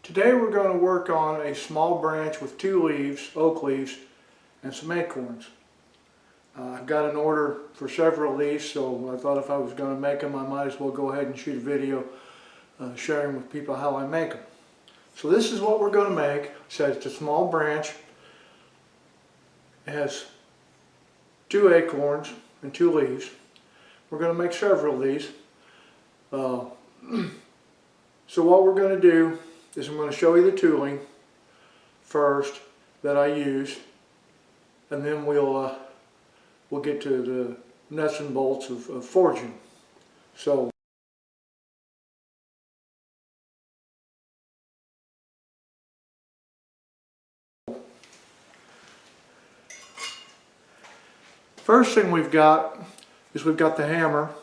Today we're going to work on a small branch with 2 leaves, oak leaves, and some acorns. I've got an order for several of these, so I thought if I was going to make them, I might as well go ahead and shoot a video sharing with people how I make them. So this is what we're going to make. It says it's a small branch. It has 2 acorns and 2 leaves. We're going to make several of these. So what we're going to do is I'm going to show you the tooling first that I use, and then we'll get to the nuts and bolts of forging. So first thing we've got is we've got the hammer,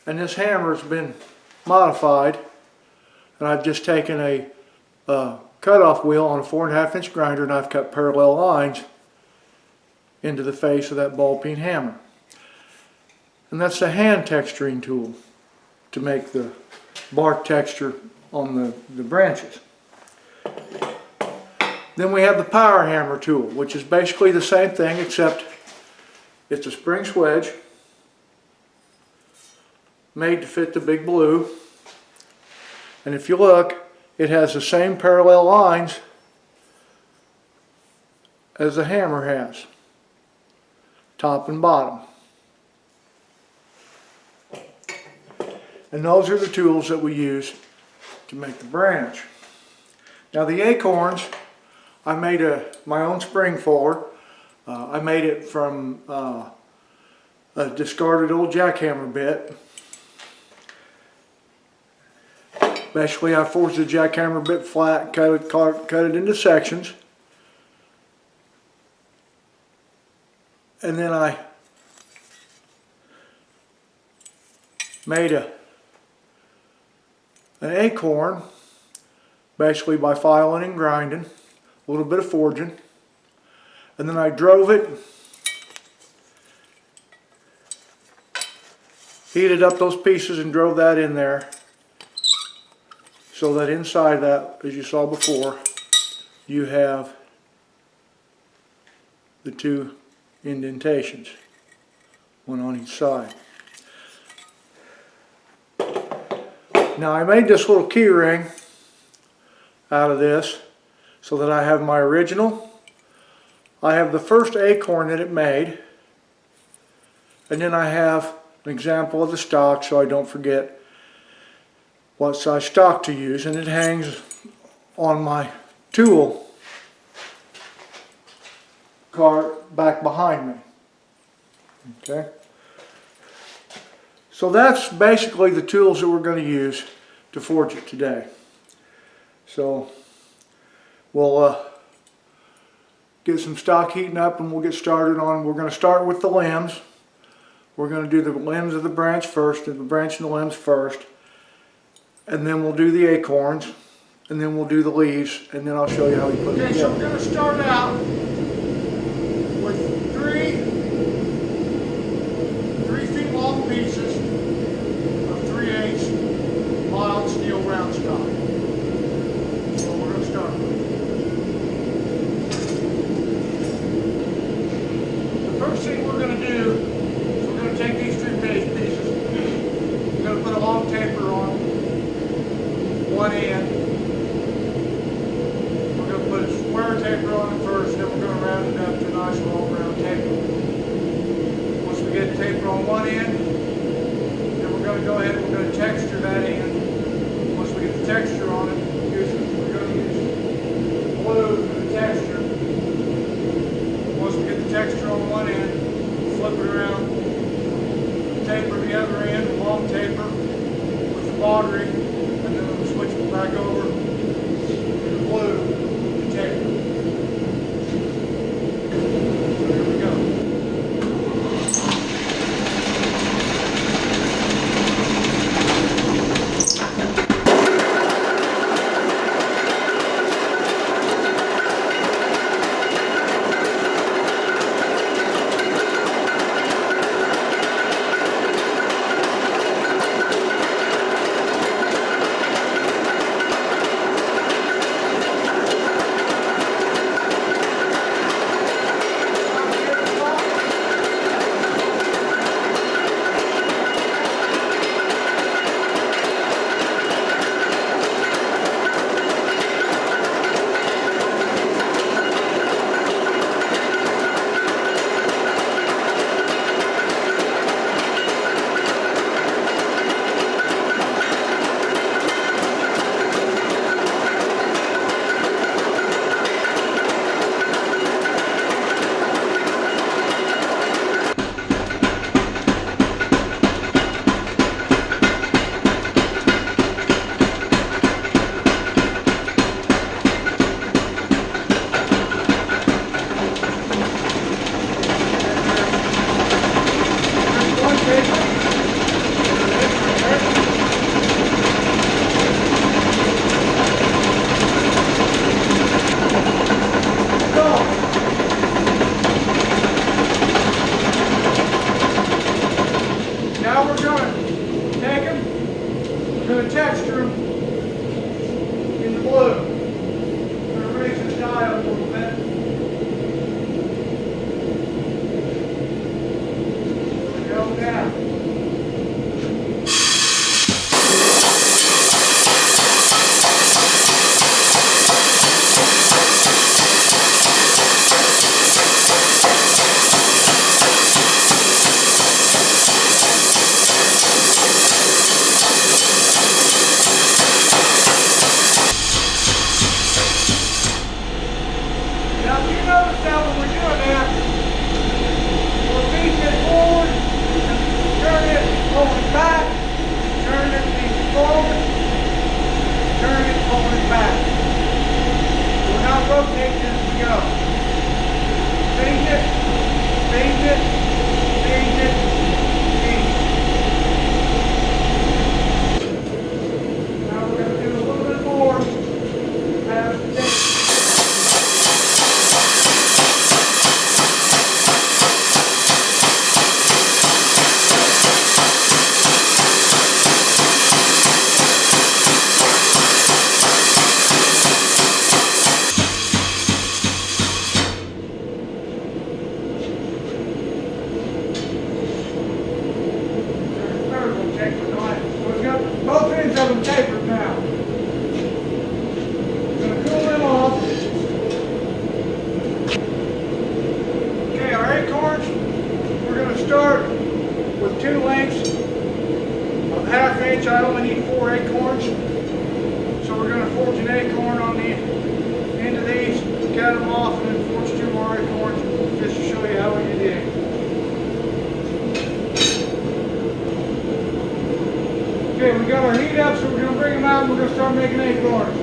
and this hammer has been modified, and I've just taken a cutoff wheel on a 4.5 inch grinder and I've cut parallel lines into the face of that ball peen hammer. And that's the hand texturing tool to make the bark texture on the branches. Then we have the power hammer tool, which is basically the same thing except it's a spring swedge made to fit the big blue. And if you look, it has the same parallel lines as the hammer has, top and bottom. And those are the tools that we use to make the branch. Now the acorns, I made my own spring for. I made it from a discarded old jackhammer bit. Basically, I forged the jackhammer bit flat, cut it into sections, and then I made an acorn, basically by filing and grinding, a little bit of forging, and then I drove it, heated up those pieces and drove that in there. So that inside that, as you saw before, you have the 2 indentations, one on each side. Now I made this little key ring out of this so that I have my original. I have the first acorn that it made, and then I have an example of the stock so I don't forget what size stock to use, and it hangs on my tool cart back behind me. Okay, so that's basically the tools that we're going to use to forge it today. So we'll get some stock heating up and we'll get started on. We're going to start with the limbs. We're going to do the limbs of the branch first, and the branch and the limbs first. And then we'll do the acorns, and then we'll do the leaves, and then I'll show you how we put it together. So we're going to start out with three feet long pieces of 3/8 mild steel round stock. So we're going to start with. The first thing we're going to do is we're going to take these 3 pieces. We're going to put a long taper on one end. We're going to put a square taper on it first, then we're going to round it up to a nice long round taper. Once we get the taper on one end, then we're going to go ahead and we're going to texture that end. Once we get the texture on it, we're going to use glue for the texture. Once we get the texture on one end, flip it around, taper the other end, a long taper with the lottery. Switch it back over to the blue and taper. So here we go. Now we're going to take them, we're going to texture them in the blue. We're going to raise this dye up a little bit. There we go now. Both ends of them tapered now. Going to cool them off. Okay, our acorns, we're going to start with 2 lengths of 1/2 inch. I only need 4 acorns. So we're going to forge an acorn on the end of these, cut them off, and then forge 2 more acorns just to show you how we did it. Okay, we got our heat up, so we're going to bring them out and we're going to start making acorns.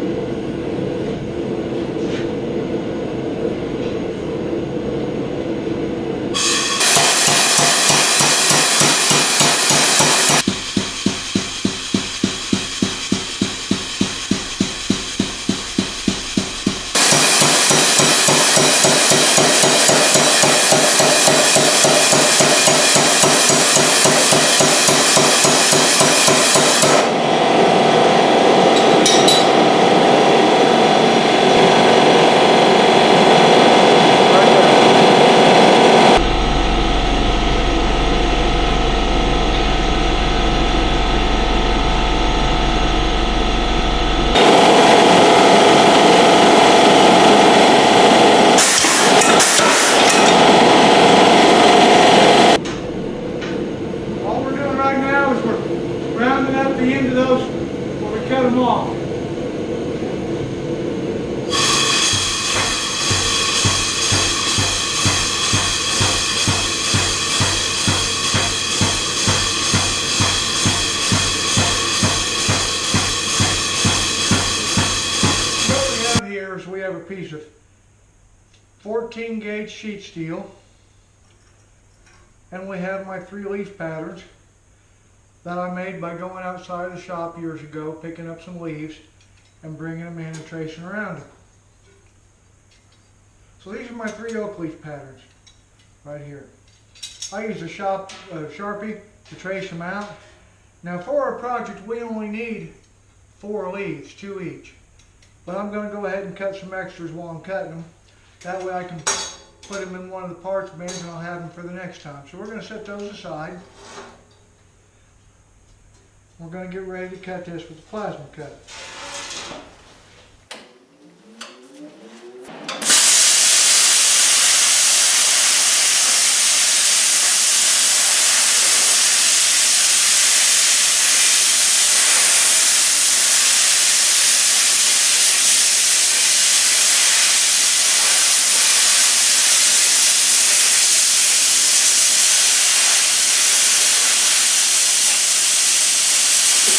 We have a piece of 14 gauge sheet steel, and we have my 3 leaf patterns that I made by going outside the shop years ago, picking up some leaves and bringing them in and tracing around them. So these are my 3 oak leaf patterns right here. I use a Sharpie to trace them out. Now for our project we only need 4 leaves, 2 each. But I'm going to go ahead and cut some extras while I'm cutting them. That way I can put them in one of the parts bins and I'll have them for the next time. So we're going to set those aside. We're going to get ready to cut this with the plasma cutter.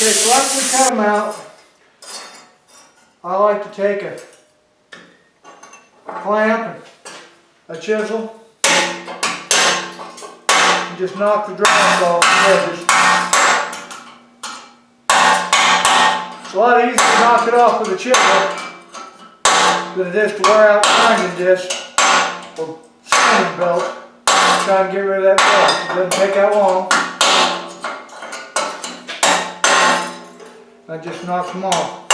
Okay, so after we cut them out, I like to take a clamp and a chisel and just knock the drops off the edges. It's a lot easier to knock it off with a chisel than it is to wear out the grinding disc or sanding belt. Try and get rid of that dust. It doesn't take that long. That just knocks them off.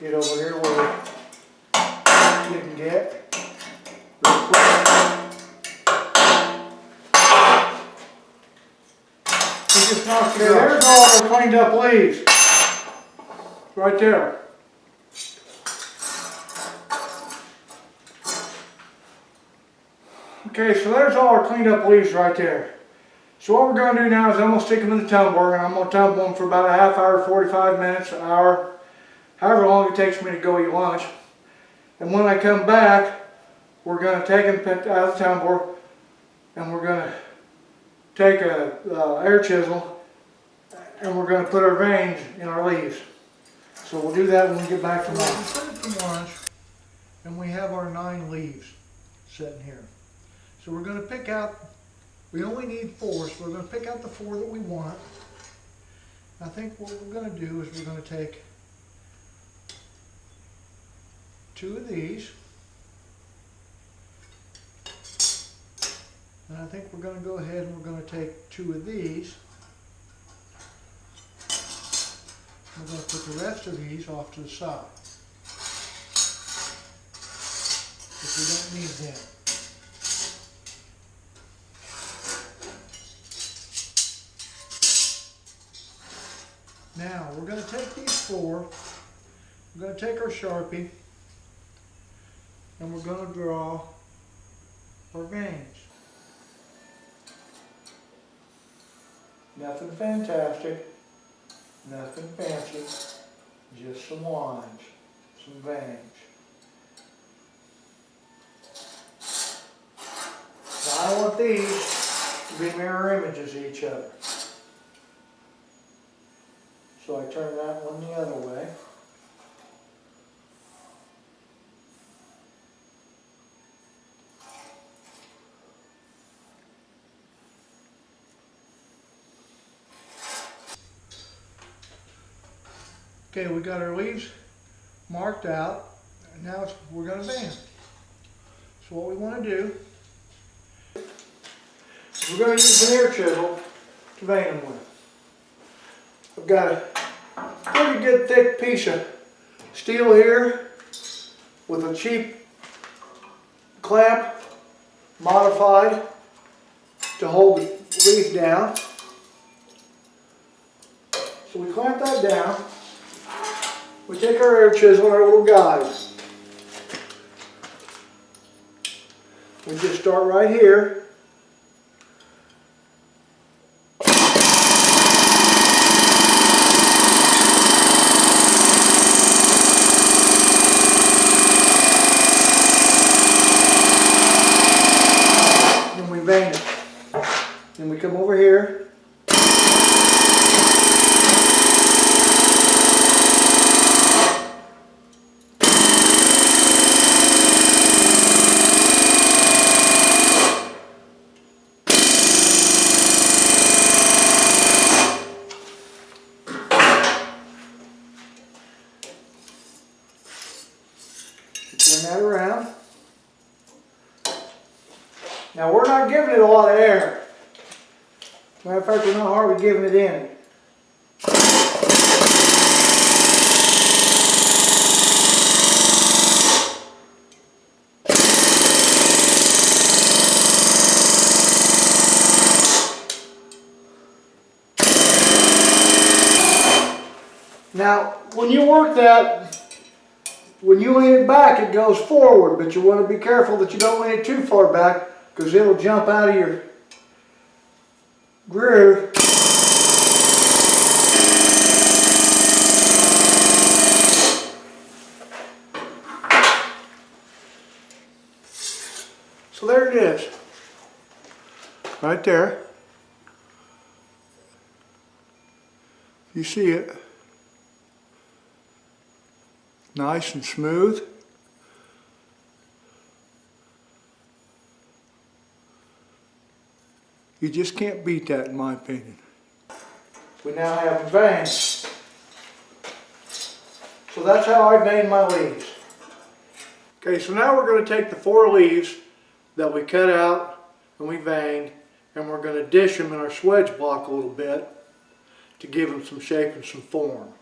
Get over here where you can get real quick. He just knocks it out. There's all the cleaned up leaves. Right there. Okay, so there's all our cleaned up leaves right there. So what we're going to do now is I'm going to stick them in the tumbler, and I'm going to tumble them for about a half hour, 45 minutes, an hour, however long it takes me to go eat lunch. And when I come back, we're going to take them out of the tumbler, and we're going to take a air chisel, and we're going to put our veins in our leaves. So we'll do that when we get back from lunch. We put it from lunch, and we have our 9 leaves sitting here. So we're going to pick out, we only need 4, so we're going to pick out the 4 that we want. I think what we're going to do is we're going to take 2 of these, and I think we're going to go ahead and we're going to take 2 of these. We're going to put the rest of these off to the side, because we don't need them. Now we're going to take these 4, we're going to take our Sharpie, and we're going to draw our veins. Nothing fantastic, nothing fancy, just some lines, some veins. Now I want these to be mirror images of each other. So I turn that one the other way. Okay, we got our leaves marked out, and now we're going to vein them. So what we want to do, we're going to use an air chisel to vein them with. I've got a pretty good thick piece of steel here with a cheap clamp modified to hold the leaf down. So we clamp that down. We take our air chisel and our little guide. We just start right here. And we vein it. Then we come over here. Turn that around. Now we're not giving it a lot of air. Matter of fact, we're not hardly giving it any. Now, when you work that, when you lean it back, it goes forward, but you want to be careful that you don't lean it too far back, because it'll jump out of your groove. So there it is, right there. You see it. Nice and smooth. You just can't beat that, in my opinion. we now have them veined. So that's how I vein my leaves. Okay, so now we're going to take the 4 leaves that we cut out and we veined, and we're going to dish them in our swedge block a little bit to give them some shape and some form.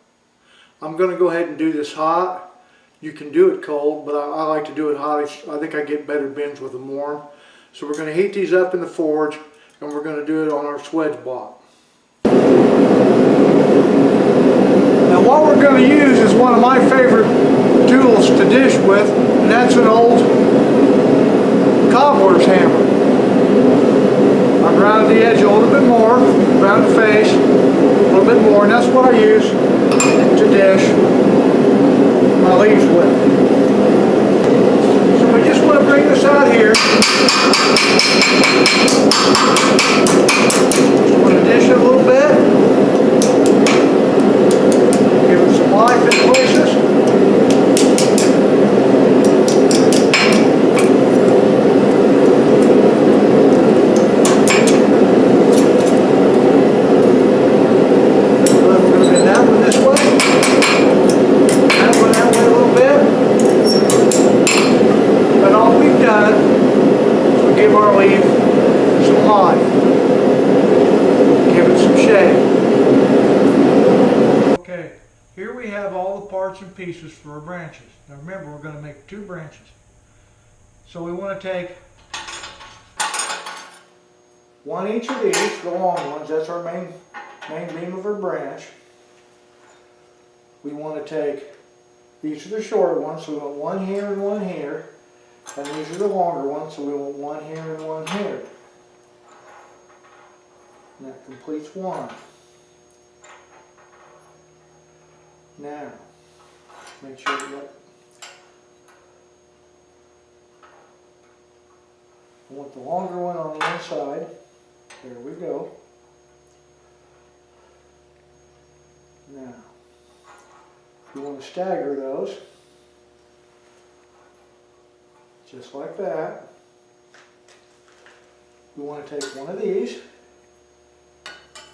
I'm going to go ahead and do this hot. You can do it cold, but I like to do it hot. I think I get better bends with them warm. So we're going to heat these up in the forge, and we're going to do it on our swedge block. Now what we're going to use is one of my favorite tools to dish with, and that's an old cobbler's hammer. I've rounded the edge a little bit more, round the face a little bit more, and that's what I use to dish my leaves with. So we just want to bring this out here. Just want to dish it a little bit. Give it some life in places. And pieces for our branches. Now remember, we're going to make 2 branches. So we want to take 1 each of these, the long ones, that's our main beam of our branch. We want to take, these are the short ones, so we want 1 here and 1 here. And these are the longer ones, so we want 1 here and 1 here. And that completes 1. Now, make sure that I want the longer one on the inside. There we go. Now, you want to stagger those, just like that. We want to take one of these.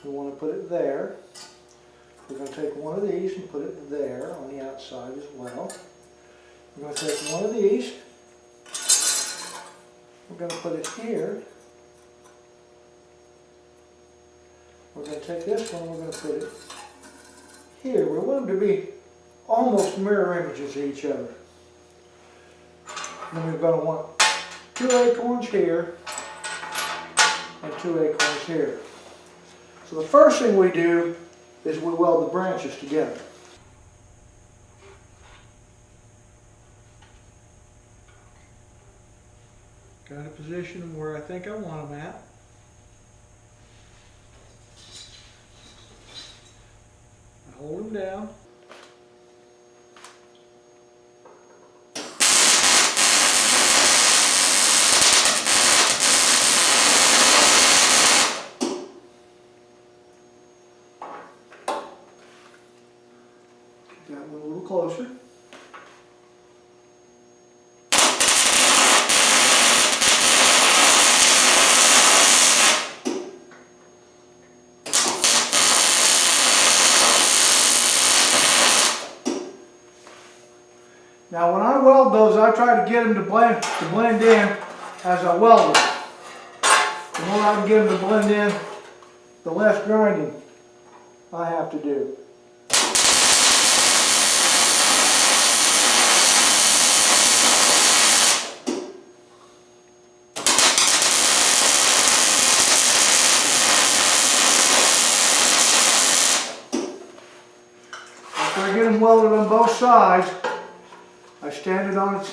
We want to put it there. We're going to take one of these and put it there on the outside as well. We're going to take one of these. We're going to put it here. We're going to take this one and we're going to put it here. We want them to be almost mirror images of each other. And we're going to want 2 acorns here and 2 acorns here. So the first thing we do is we weld the branches together. Got a position where I think I want them at. I hold them down. That one a little closer. Now when I weld those, I try to get them to blend in as I weld them. The more I can get them to blend in, the less grinding I have to do. After I get them welded on both sides, I stand it on its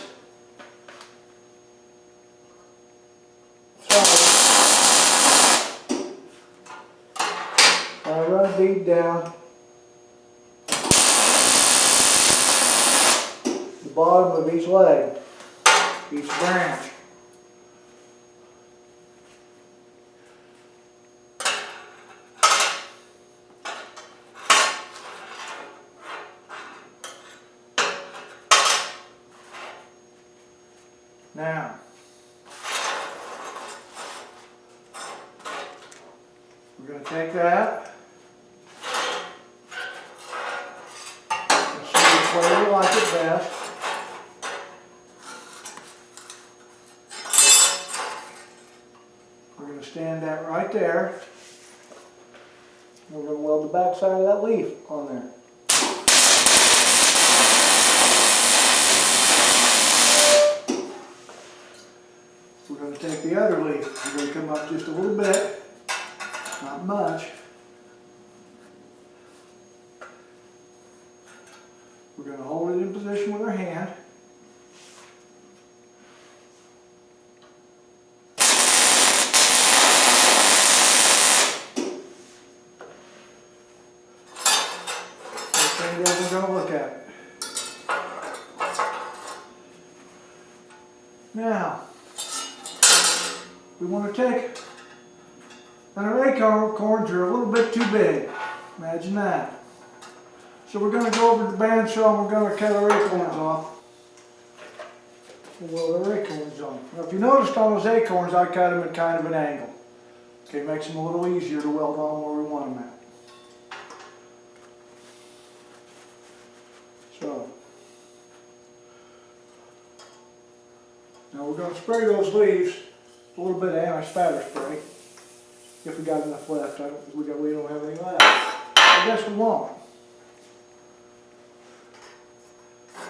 side. I run a bead down the bottom of each leg, each branch. Now, we're going to take that fast. We're going to stand that right there. We're going to weld the back side of that leaf on there. We're going to take the other leaf. We're going to come up just a little bit, not much. We're going to hold it in position with our hand. We're going to look at it. Now, we want to take, and our acorns are a little bit too big. Imagine that. So we're going to go over to the bandsaw and we're going to cut our acorns off. We'll weld our acorns on. Now, if you noticed on those acorns, I cut them at kind of an angle. Okay, makes them a little easier to weld on where we want them at. So, now we're going to spray those leaves a little bit of anti-spatter spray. If we got enough left. We don't have any left. I guess we won't.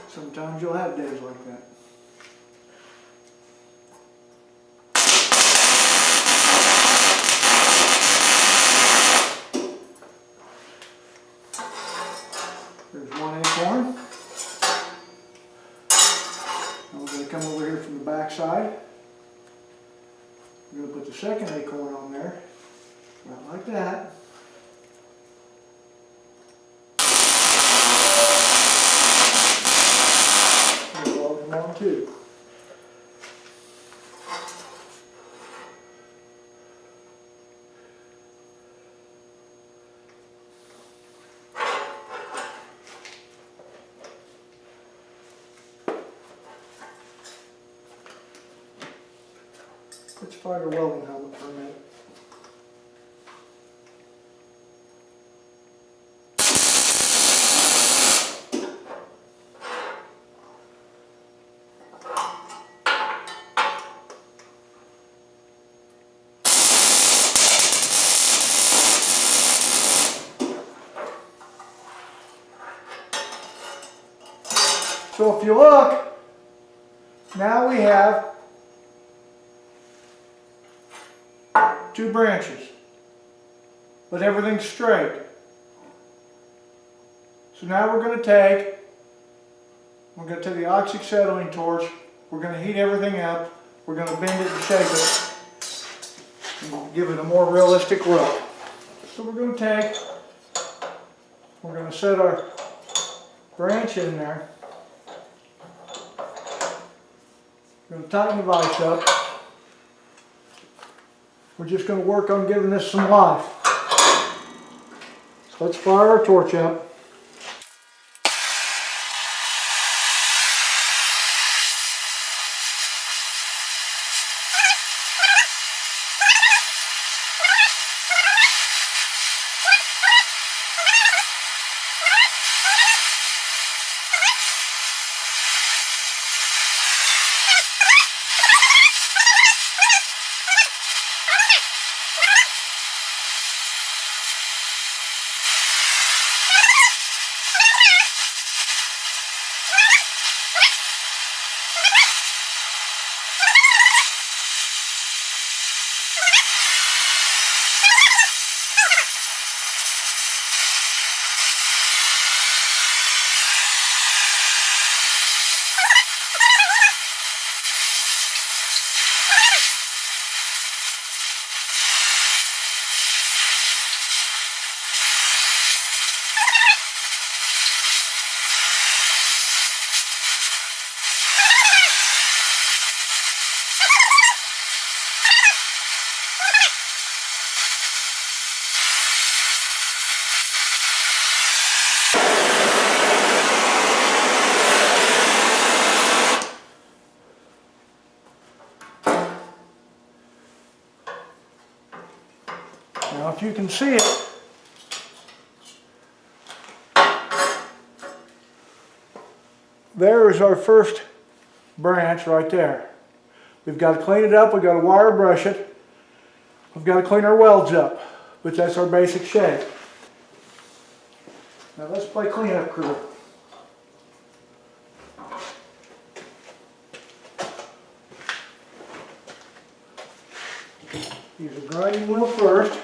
Sometimes you'll have days like that. There's one acorn. Now we're going to come over here from the back side. We're going to put the second acorn on there, right like that. And we'll weld them on too. Let's find a welding helmet for a minute. So if you look, now we have two branches, but everything's straight. So now we're going to take the acetylene torch, we're going to heat everything up, we're going to bend it and shape it, and give it a more realistic look. So we're going to set our branch in there, we're going to tighten the vise up. We're just going to work on giving this some life. So let's fire our torch up. Now if you can see it, there is our first branch right there. We've got to clean it up, we've got to wire brush it, we've got to clean our welds up, but that's our basic shape. Now let's play cleanup crew. Use a grinding wheel first.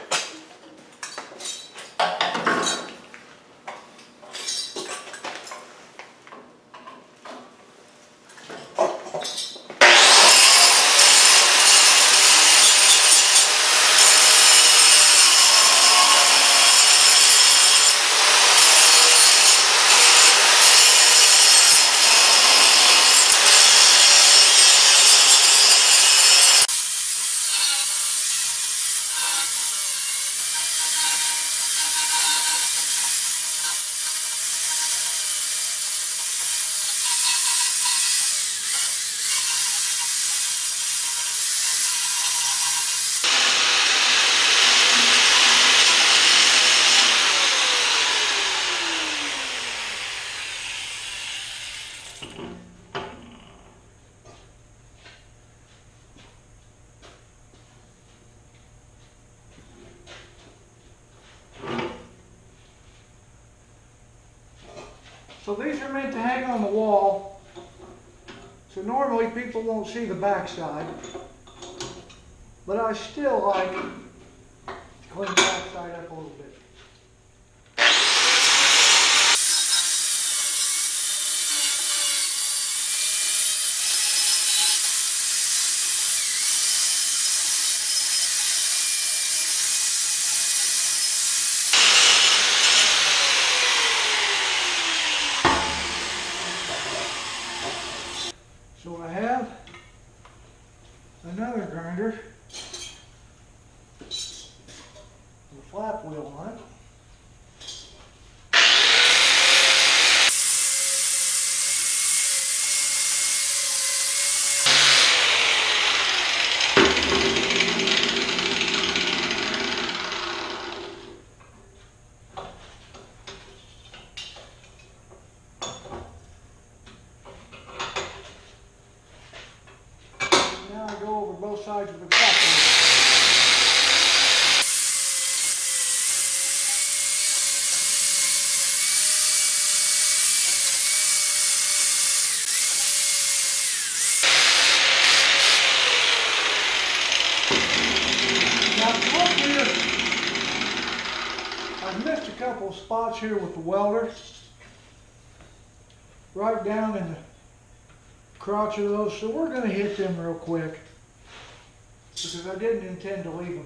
So these are meant to hang on the wall, so normally people won't see the backside, but I still like to clean the backside up a little bit. So I have another grinder with a flap wheel on it. Now I go over both sides of the flap wheel. Now up here, I've missed a couple of spots here with the welder. Right down in the crotch of those, so we're going to hit them real quick because I didn't intend to leave them.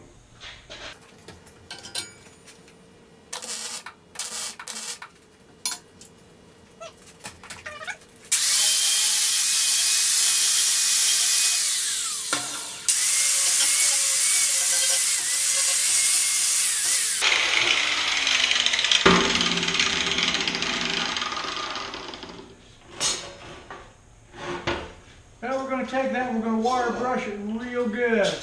Now we're going to take that and we're going to wire brush it real good.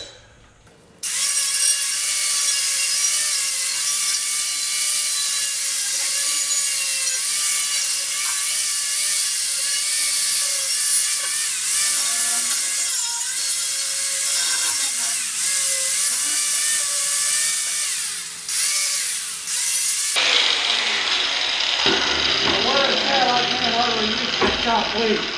Now where it's at, I can't hardly use this top leaf.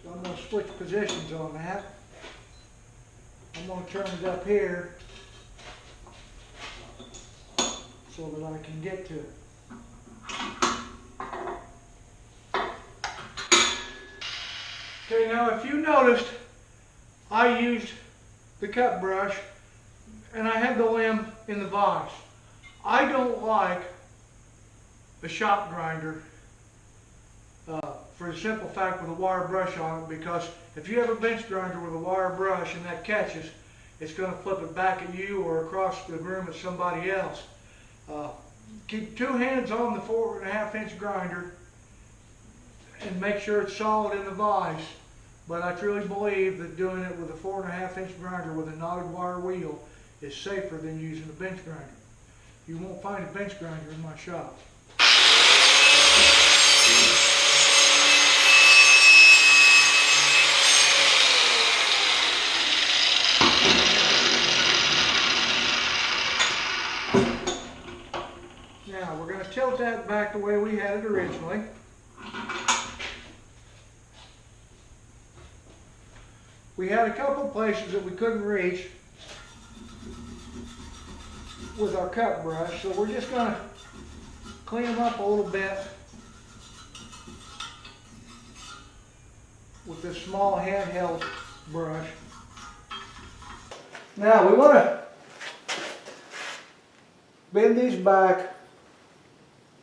I'm going to switch positions on that. I'm going to turn it up here so that I can get to it. Okay, now if you noticed, I used the cut brush and I had the limb in the vise. I don't like the shop grinder for the simple fact with a wire brush on it, because if you have a bench grinder with a wire brush and that catches, it's going to flip it back at you or across the room at somebody else. Keep two hands on the 4.5-inch grinder and make sure it's solid in the vise. But I truly believe that doing it with a 4.5-inch grinder with a knotted wire wheel is safer than using a bench grinder. You won't find a bench grinder in my shop. put that back the way we had it originally. We had a couple places that we couldn't reach with our cut brush, so we're just going to clean them up a little bit with this small handheld brush. Now we want to bend these back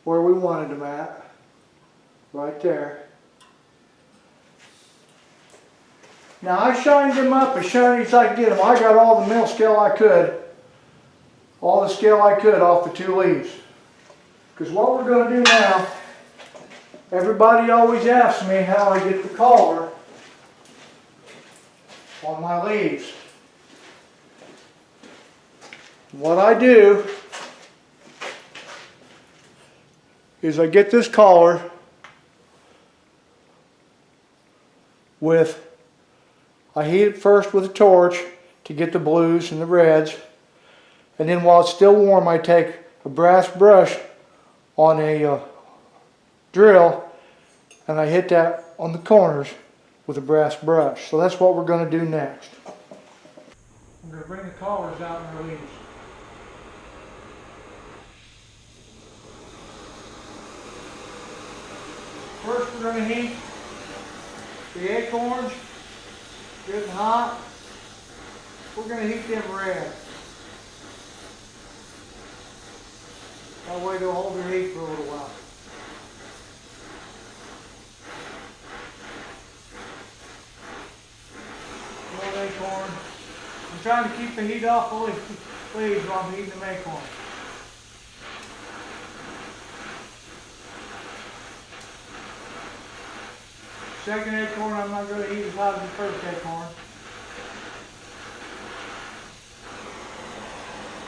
where we wanted them at, right there. Now I shined them up as shiny as I could get them. I got all the mill scale I could, all the scale I could off the two leaves. Because what we're going to do now, everybody always asks me how I get the collar on my leaves. What I do is I get this collar I heat it first with a torch to get the blues and the reds, and then while it's still warm I take a brass brush on a drill and I hit that on the corners with a brass brush. So that's what we're going to do next. I'm going to bring the collars out in our leaves. First we're going to heat the acorns, good and hot. We're going to heat them red. That way they'll hold their heat for a little while. One acorn. I'm trying to keep the heat off the leaves while I'm heating the acorn. Second acorn I'm not going to heat as hot as the first acorn.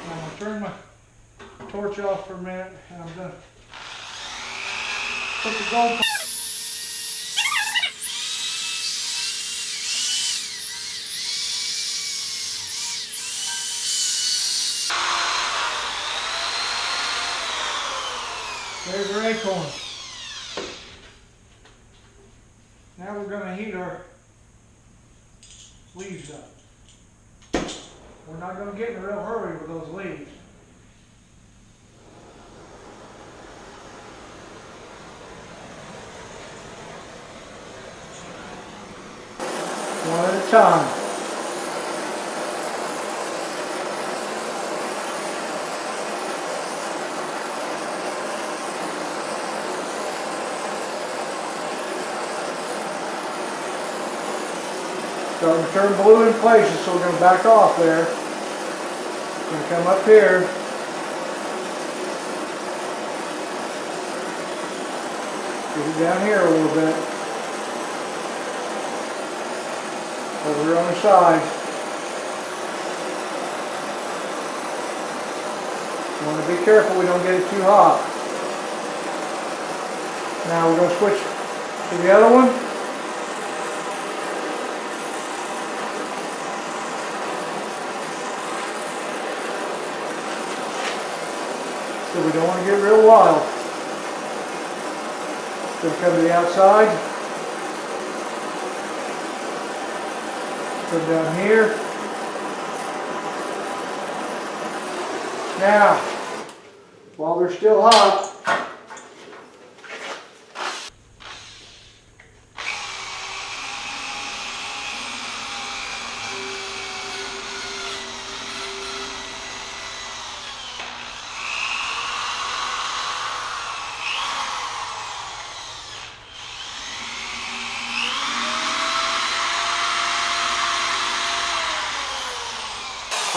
I'm going to turn my torch off for a minute and I'm going to put the gold. There's our acorn. Now we're going to heat our leaves up. We're not going to get in a real hurry with those leaves. One at a time. Starting to turn blue in places, so we're going to back off there. We're going to come up here. Get it down here a little bit. Over here on the side. You want to be careful we don't get it too hot. Now we're going to switch to the other one. So we don't want to get real wild. Going to come to the outside. Come down here. Now, while they're still hot,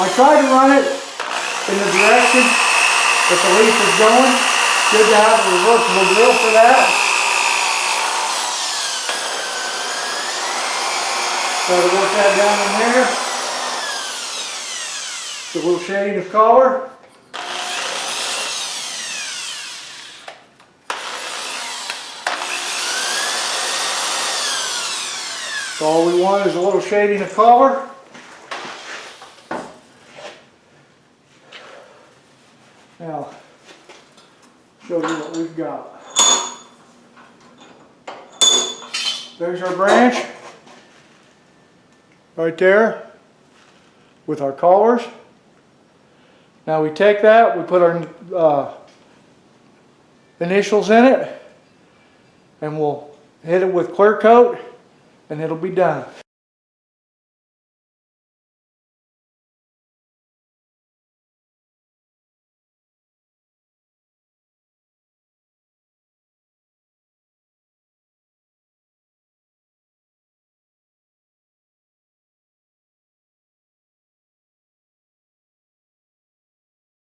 I try to run it in the direction that the leaf is going. Good to have a reversible drill for that. Try to work that down in there. It's a little shading of color. So all we want is a little shading of color. Now, show you what we've got. There's our branch right there with our collars. Now we take that, we put our initials in it, and we'll hit it with clear coat and it'll be done.